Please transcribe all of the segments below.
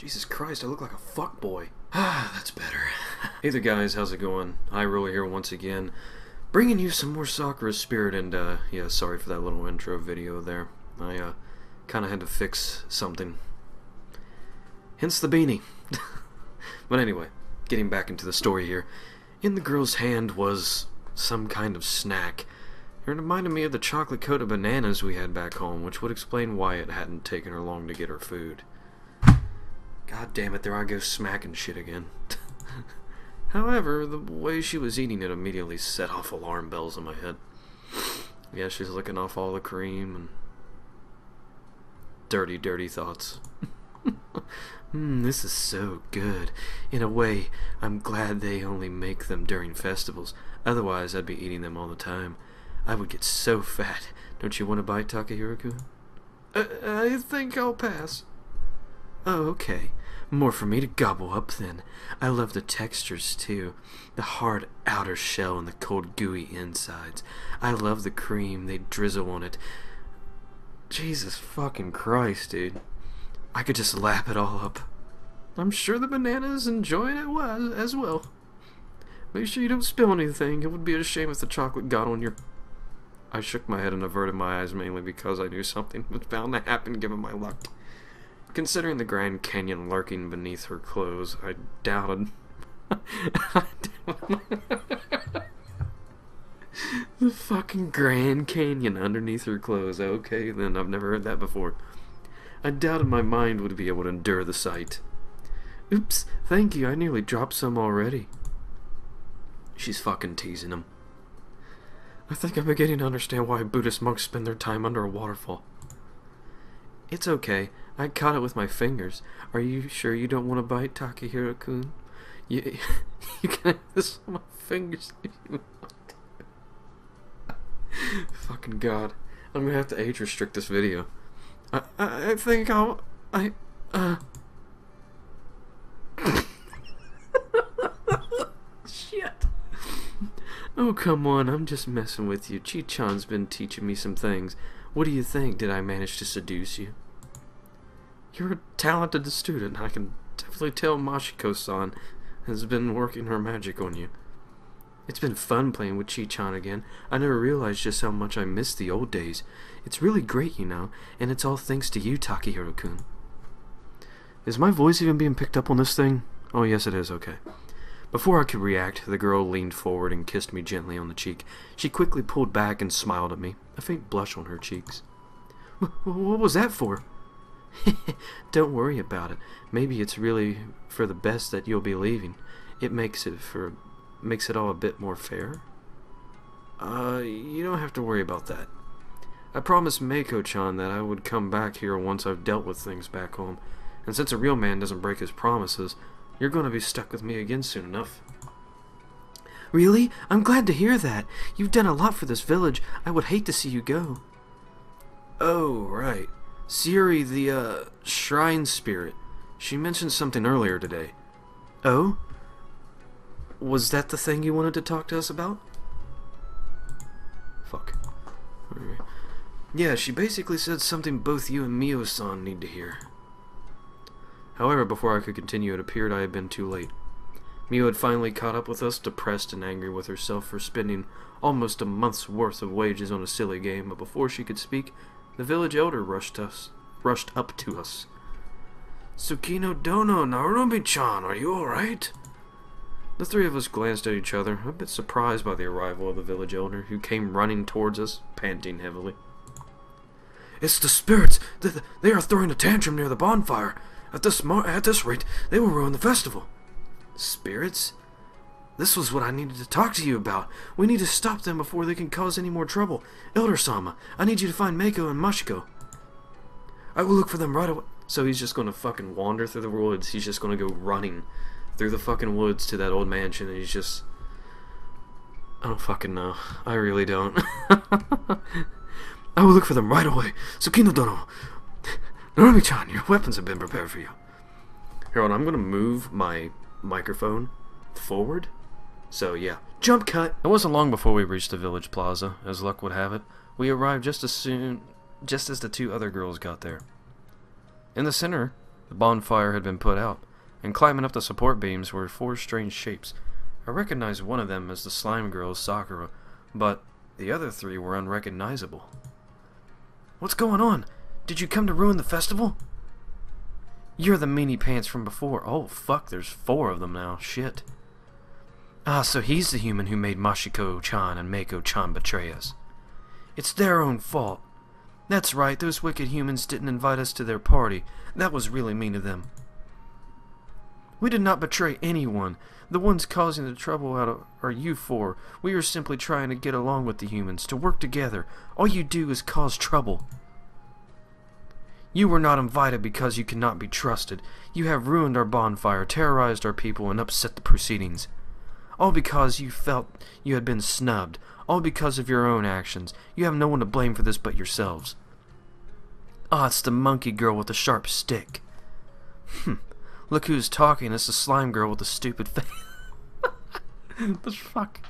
Jesus Christ, I look like a fuckboy. Ah, that's better. Hey there guys, how's it going? OIHighRoller here once again, bringing you some more Sakura Spirit and, yeah, sorry for that little intro video there. I, kinda had to fix something. Hence the beanie. But anyway, getting back into the story here. In the girl's hand was some kind of snack. It reminded me of the chocolate-coated bananas we had back home, which would explain why it hadn't taken her long to get her food. God damn it, there I go smacking shit again. However, the way she was eating it immediately set off alarm bells in my head. Yeah, she's licking off all the cream and dirty, dirty thoughts. This is so good. In a way, I'm glad they only make them during festivals. Otherwise, I'd be eating them all the time. I would get so fat. Don't you want to bite, Takahiro-kun? I think I'll pass. Oh, okay. More for me to gobble up then. I love the textures too. The hard outer shell and the cold gooey insides. I love the cream they drizzle on it. Jesus fucking Christ, dude. I could just lap it all up. I'm sure the banana's enjoying it as well. Make sure you don't spill anything. It would be a shame if the chocolate got on your... I shook my head and averted my eyes mainly because I knew something was bound to happen given my luck. Considering the Grand Canyon lurking beneath her clothes, I doubted... The fucking Grand Canyon underneath her clothes. Okay, then, I've never heard that before. I doubted my mind would be able to endure the sight. Oops, thank you, I nearly dropped some already. She's fucking teasing him. I think I'm beginning to understand why Buddhist monks spend their time under a waterfall. It's okay. I caught it with my fingers. Are you sure you don't want to bite, Takahiro-kun? You can have this on my fingers if you want. Fucking God. I'm gonna have to age restrict this video. I think I'll... Shit. Oh, come on. I'm just messing with you. Chi-chan's been teaching me some things. What do you think? Did I manage to seduce you? You're a talented student. I can definitely tell Mashiko-san has been working her magic on you. It's been fun playing with Chi-chan again. I never realized just how much I missed the old days. It's really great, you know, and it's all thanks to you, Takahiro-kun. Is my voice even being picked up on this thing? Oh, yes it is, okay. Before I could react, the girl leaned forward and kissed me gently on the cheek. She quickly pulled back and smiled at me, a faint blush on her cheeks. What was that for? Don't worry about it. Maybe it's really for the best that you'll be leaving. It makes it all a bit more fair. You don't have to worry about that. I promised Meiko-chan that I would come back here once I've dealt with things back home. And since a real man doesn't break his promises, you're going to be stuck with me again soon enough. Really? I'm glad to hear that. You've done a lot for this village. I would hate to see you go. Oh, right. Siri, the, shrine spirit. She mentioned something earlier today. Oh? Was that the thing you wanted to talk to us about? Fuck. Yeah, she basically said something both you and Mio-san need to hear. However, before I could continue, it appeared I had been too late. Mio had finally caught up with us, depressed and angry with herself for spending almost a month's worth of wages on a silly game, but before she could speak, the village elder rushed up to us. Tsukino Dono, Narunomi-chan, are you alright? The three of us glanced at each other, a bit surprised by the arrival of the village elder, who came running towards us, panting heavily. It's the spirits! They are throwing a tantrum near the bonfire! At this rate, they will ruin the festival. Spirits? This was what I needed to talk to you about. We need to stop them before they can cause any more trouble. Elder-sama, I need you to find Meiko and Mashiko. I will look for them right away. So he's just going to fucking wander through the woods. He's just going to go running through the fucking woods to that old mansion, and he's just... I don't fucking know. I really don't. I will look for them right away. Tsukino Dono. Narunomi-chan, your weapons have been prepared for you. Here, hold on, I'm going to move my microphone forward. So, yeah. Jump cut! It wasn't long before we reached the village plaza. As luck would have it, we arrived just as the two other girls got there. In the center, The bonfire had been put out, and climbing up the support beams were 4 strange shapes. I recognized one of them as the slime girl's Sakura, but the other 3 were unrecognizable. What's going on? Did you come to ruin the festival? You're the meanie pants from before. Oh, fuck, there's 4 of them now. Shit. Ah, so he's the human who made Mashiko-chan and Mako-chan betray us. It's their own fault. That's right, those wicked humans didn't invite us to their party. That was really mean of them. We did not betray anyone. The ones causing the trouble are you 4. We are simply trying to get along with the humans, to work together. All you do is cause trouble. You were not invited because you cannot be trusted. You have ruined our bonfire, terrorized our people, and upset the proceedings. All because you felt you had been snubbed. All because of your own actions. You have no one to blame for this but yourselves. Ah, it's the monkey girl with the sharp stick. Look who's talking. It's the slime girl with the stupid face. The fuck?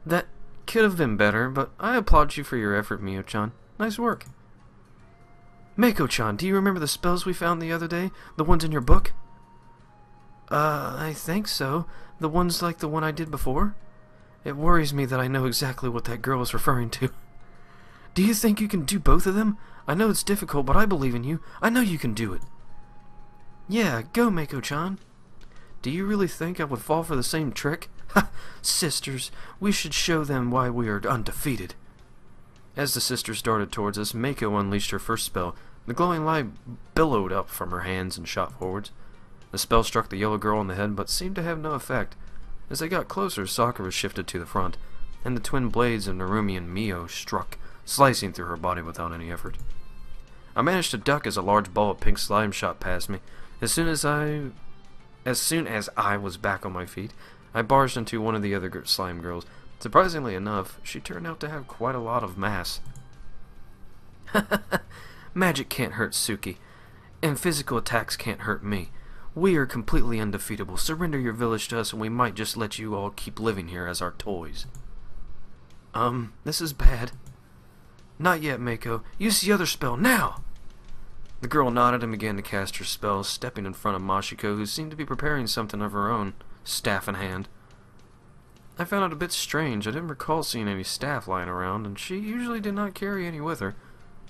That could have been better, but I applaud you for your effort, Mio-chan. Nice work. Mako-chan, do you remember the spells we found the other day? The ones in your book? I think so. The ones like the one I did before? It worries me that I know exactly what that girl is referring to. Do you think you can do both of them? I know it's difficult, but I believe in you. I know you can do it. Yeah, go, Mako-chan. Do you really think I would fall for the same trick? Ha! Sisters, we should show them why we are undefeated. As the sisters darted towards us, Mako unleashed her first spell. The glowing light billowed up from her hands and shot forwards. The spell struck the yellow girl on the head, but seemed to have no effect. As they got closer, Sakura shifted to the front, and the twin blades of Narumi and Mio struck, slicing through her body without any effort. I managed to duck as a large ball of pink slime shot past me. As soon as I was back on my feet, I barged into one of the other slime girls. Surprisingly enough, she turned out to have quite a lot of mass. Magic can't hurt Suki, and physical attacks can't hurt me. We are completely undefeatable. Surrender your village to us and we might just let you all keep living here as our toys. This is bad. Not yet, Mako. Use the other spell, now! The girl nodded and began to cast her spell, stepping in front of Mashiko, who seemed to be preparing something of her own, staff in hand. I found it a bit strange. I didn't recall seeing any staff lying around, and she usually did not carry any with her,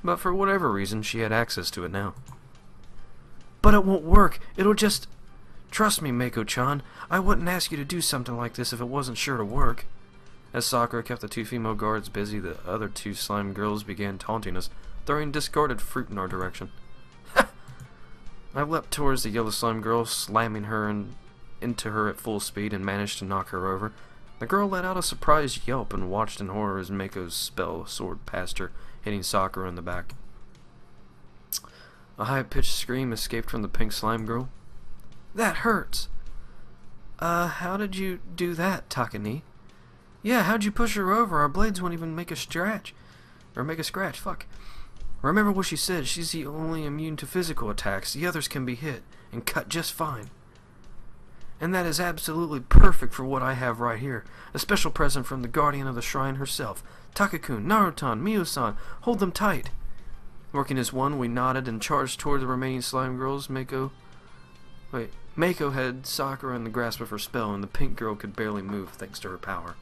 but for whatever reason, she had access to it now. But it won't work. It'll just... Trust me, Mako-chan. I wouldn't ask you to do something like this if it wasn't sure to work. As Sakura kept the 2 female guards busy, the other 2 slime girls began taunting us, throwing discarded fruit in our direction. I leapt towards the yellow slime girl, slamming her into her at full speed, and managed to knock her over. The girl let out a surprised yelp and watched in horror as Mako's spell soared past her, hitting Sakura in the back. A high-pitched scream escaped from the pink slime girl. That hurts! How did you do that, Takani? Yeah, how'd you push her over? Our blades won't even make a scratch. Fuck. Remember what she said. She's the only immune to physical attacks. The others can be hit and cut just fine. And that is absolutely perfect for what I have right here. A special present from the guardian of the shrine herself. Takakun, Narutan, Mio-san, hold them tight. Working as one, we nodded and charged toward the remaining slime girls. Mako had Sakura in the grasp of her spell, and the pink girl could barely move thanks to her power.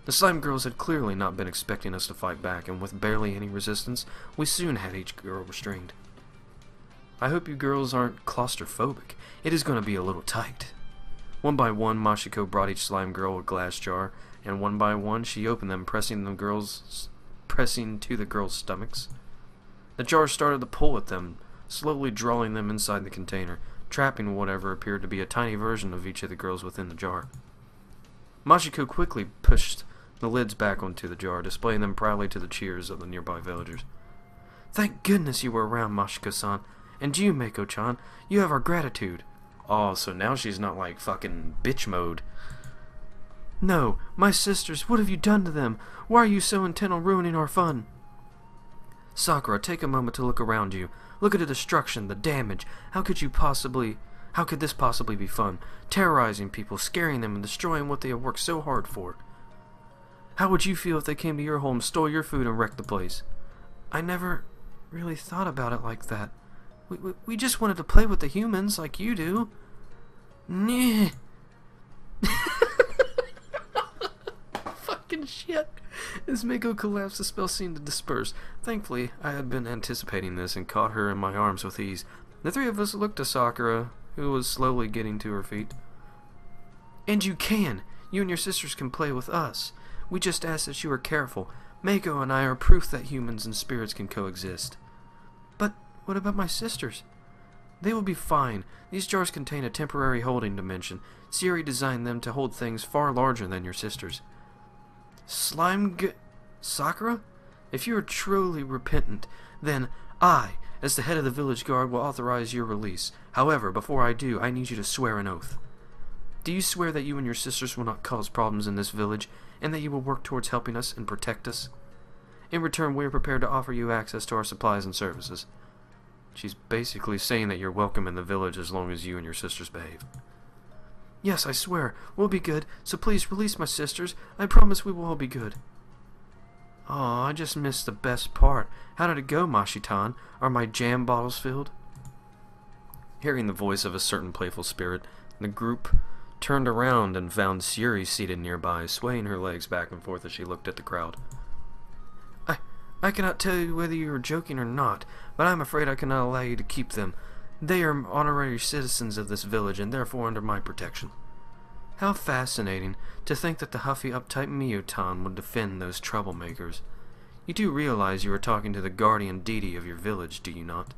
The slime girls had clearly not been expecting us to fight back, and with barely any resistance, we soon had each girl restrained. I hope you girls aren't claustrophobic. It is going to be a little tight. One by one, Mashiko brought each slime girl a glass jar, and one by one she opened them, pressing to the girls' stomachs. The jar started to pull at them, slowly drawing them inside the container, trapping whatever appeared to be a tiny version of each of the girls within the jar. Mashiko quickly pushed the lids back onto the jar, displaying them proudly to the cheers of the nearby villagers. Thank goodness you were around, Mashiko-san. And you, Mako-chan, you have our gratitude. Oh, so now she's not like fucking bitch mode. No, my sisters, what have you done to them? Why are you so intent on ruining our fun? Sakura, take a moment to look around you. Look at the destruction, the damage. How could this possibly be fun? Terrorizing people, scaring them, and destroying what they have worked so hard for. How would you feel if they came to your home, stole your food, and wrecked the place? I never really thought about it like that. We just wanted to play with the humans like you do. Nah. Fucking shit. As Mako collapsed, the spell seemed to disperse. Thankfully, I had been anticipating this and caught her in my arms with ease. The three of us looked to Sakura, who was slowly getting to her feet. And you can! You and your sisters can play with us. We just ask that you are careful. Mako and I are proof that humans and spirits can coexist. But what about my sisters? They will be fine. These jars contain a temporary holding dimension. Siri designed them to hold things far larger than your sisters. Sakura? If you are truly repentant, then I, as the head of the village guard, will authorize your release. However, before I do, I need you to swear an oath. Do you swear that you and your sisters will not cause problems in this village, and that you will work towards helping us and protect us? In return, we are prepared to offer you access to our supplies and services. She's basically saying that you're welcome in the village as long as you and your sisters behave. Yes, I swear. We'll be good, so please release my sisters. I promise we will all be good. Aw, I just missed the best part. How did it go, Mashitan? Are my jam bottles filled? Hearing the voice of a certain playful spirit, the group turned around and found Siri seated nearby, swaying her legs back and forth as she looked at the crowd. I cannot tell you whether you are joking or not, but I am afraid I cannot allow you to keep them. They are honorary citizens of this village and therefore under my protection. How fascinating to think that the huffy, uptight Miyotan would defend those troublemakers. You do realize you are talking to the guardian deity of your village, do you not?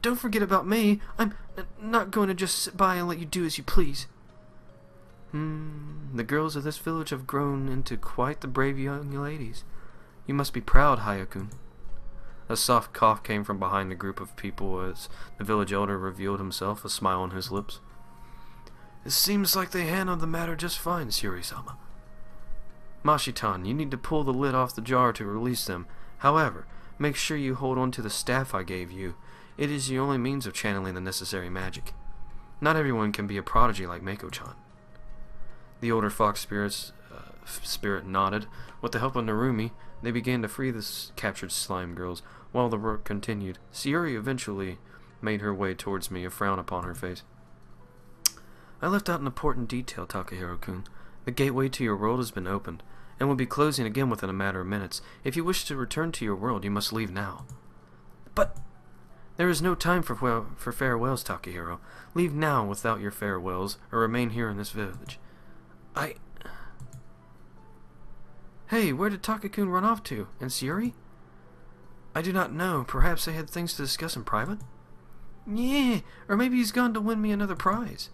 Don't forget about me. I'm not going to just sit by and let you do as you please. The girls of this village have grown into quite the brave young ladies. You must be proud, Hayakun. A soft cough came from behind the group of people as the village elder revealed himself, a smile on his lips. It seems like they handled the matter just fine, Siri-sama. Mashitan, you need to pull the lid off the jar to release them. However, make sure you hold on to the staff I gave you. It is the only means of channeling the necessary magic. Not everyone can be a prodigy like Mako-chan. The older fox spirit nodded. With the help of Narumi, they began to free the captured slime girls. While the work continued, Sayuri eventually made her way towards me, a frown upon her face. I left out an important detail, Takahiro-kun. The gateway to your world has been opened, and will be closing again within a matter of minutes. If you wish to return to your world, you must leave now. But there is no time for farewells, Takahiro. Leave now without your farewells, or remain here in this village. Hey, where did Taka-kun run off to? And Sayuri? I do not know. Perhaps they had things to discuss in private? Yeah, or maybe he's gone to win me another prize.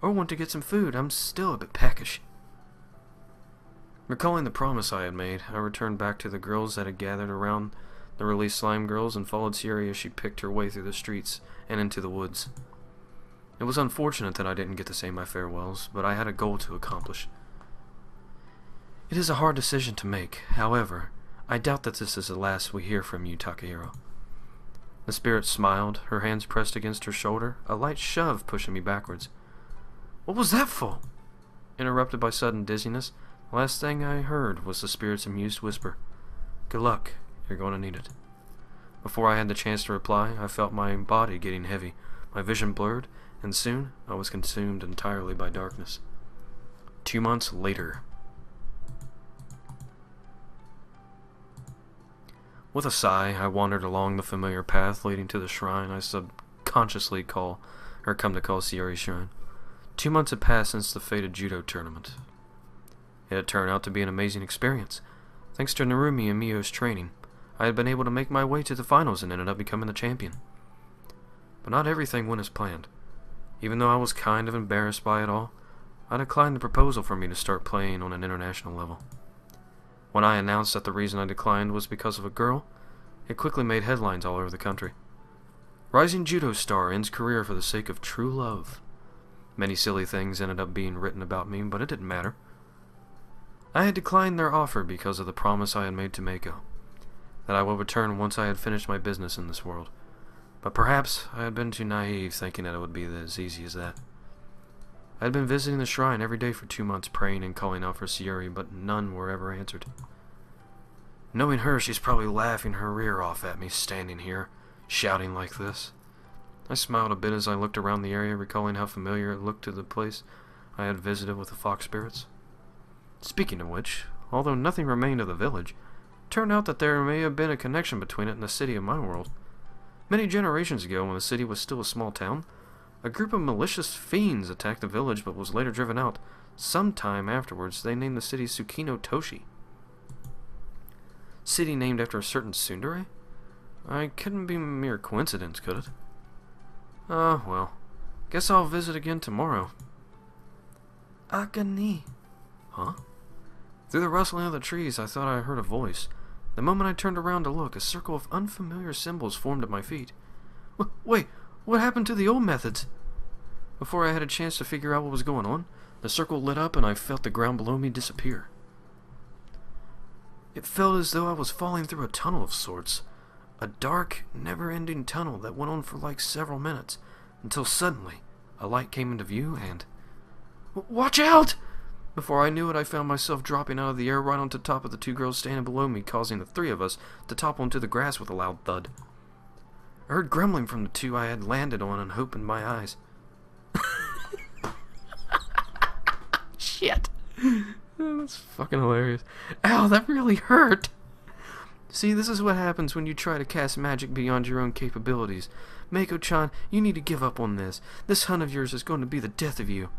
Or want to get some food. I'm still a bit peckish. Recalling the promise I had made, I returned back to the girls that had gathered around the released slime girls and followed Sayuri as she picked her way through the streets and into the woods. It was unfortunate that I didn't get to say my farewells, but I had a goal to accomplish. It is a hard decision to make. However, I doubt that this is the last we hear from you, Takahiro. The spirit smiled, her hands pressed against her shoulder, a light shove pushing me backwards. What was that for? Interrupted by sudden dizziness, the last thing I heard was the spirit's amused whisper. Good luck. You're going to need it. Before I had the chance to reply, I felt my body getting heavy, my vision blurred, and soon I was consumed entirely by darkness. 2 months later. With a sigh, I wandered along the familiar path leading to the shrine I subconsciously come to call Sayuri's shrine. 2 months had passed since the fated judo tournament. It had turned out to be an amazing experience. Thanks to Narumi and Mio's training, I had been able to make my way to the finals and ended up becoming the champion. But not everything went as planned. Even though I was kind of embarrassed by it all, I declined the proposal for me to start playing on an international level. When I announced that the reason I declined was because of a girl, it quickly made headlines all over the country. Rising judo star ends career for the sake of true love. Many silly things ended up being written about me, but it didn't matter. I had declined their offer because of the promise I had made to Mako, that I would return once I had finished my business in this world. But perhaps I had been too naive thinking that it would be as easy as that. I had been visiting the shrine every day for 2 months, praying and calling out for Sayuri, but none were ever answered. Knowing her, she's probably laughing her rear off at me standing here, shouting like this. I smiled a bit as I looked around the area, recalling how familiar it looked to the place I had visited with the fox spirits. Speaking of which, although nothing remained of the village, it turned out that there may have been a connection between it and the city of my world. Many generations ago, when the city was still a small town, a group of malicious fiends attacked the village but was later driven out. Sometime afterwards, they named the city Tsukino Toshi. City named after a certain tsundere? I couldn't be a mere coincidence, could it? Well. Guess I'll visit again tomorrow. Akane. Huh? Through the rustling of the trees, I thought I heard a voice. The moment I turned around to look, a circle of unfamiliar symbols formed at my feet. Wait, what happened to the old methods? Before I had a chance to figure out what was going on, the circle lit up and I felt the ground below me disappear. It felt as though I was falling through a tunnel of sorts. A dark, never-ending tunnel that went on for like several minutes, until suddenly a light came into view and... Watch out! Before I knew it, I found myself dropping out of the air right onto top of the two girls standing below me, causing the three of us to topple into the grass with a loud thud. I heard grumbling from the two I had landed on and hope in my eyes. Shit! That's fucking hilarious. Ow, that really hurt! See, this is what happens when you try to cast magic beyond your own capabilities. Mako-chan, you need to give up on this. This hunt of yours is going to be the death of you.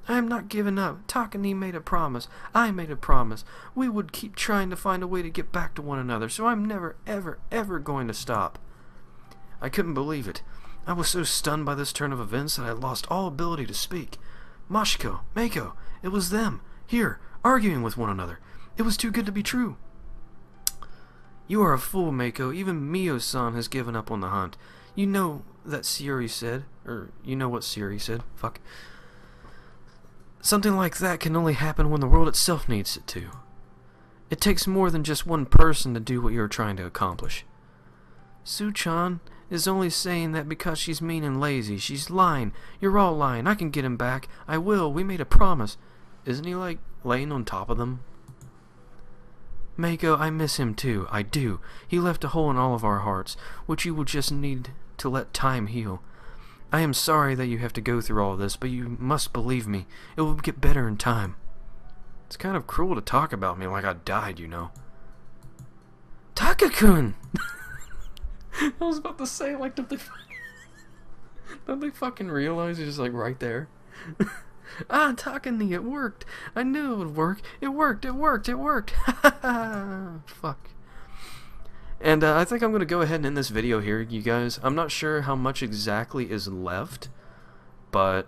I am not giving up. Takane made a promise. I made a promise. We would keep trying to find a way to get back to one another, so I'm never, ever, ever going to stop. I couldn't believe it. I was so stunned by this turn of events that I lost all ability to speak. Mashiko, Mako, it was them, here, arguing with one another. It was too good to be true. You are a fool, Mako. Even Mio-san has given up on the hunt. You know that Sayuri said, or you know what Sayuri said, fuck. Something like that can only happen when the world itself needs it to. It takes more than just one person to do what you're trying to accomplish. Su-chan is only saying that because she's mean and lazy. She's lying. You're all lying. I can get him back. I will. We made a promise. Isn't he, like, laying on top of them? Mako, I miss him too. I do. He left a hole in all of our hearts, which you will just need to let time heal. I am sorry that you have to go through all this, but you must believe me. It will get better in time. It's kind of cruel to talk about me like I died, you know. Taka-kun! I was about to say, like, don't they fucking realize he's just, like, right there? Ah, Takane, it worked. I knew it would work. It worked. Fuck. And I think I'm going to go ahead and end this video here, you guys. I'm not sure how much exactly is left, but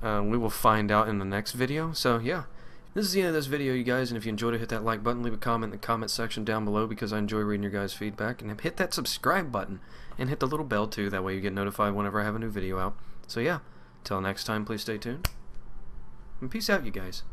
we will find out in the next video. So, yeah. This is the end of this video, you guys, and if you enjoyed it, hit that like button, leave a comment in the comment section down below because I enjoy reading your guys' feedback, and hit that subscribe button, and hit the little bell too, that way you get notified whenever I have a new video out. So yeah, till next time, please stay tuned, and peace out, you guys.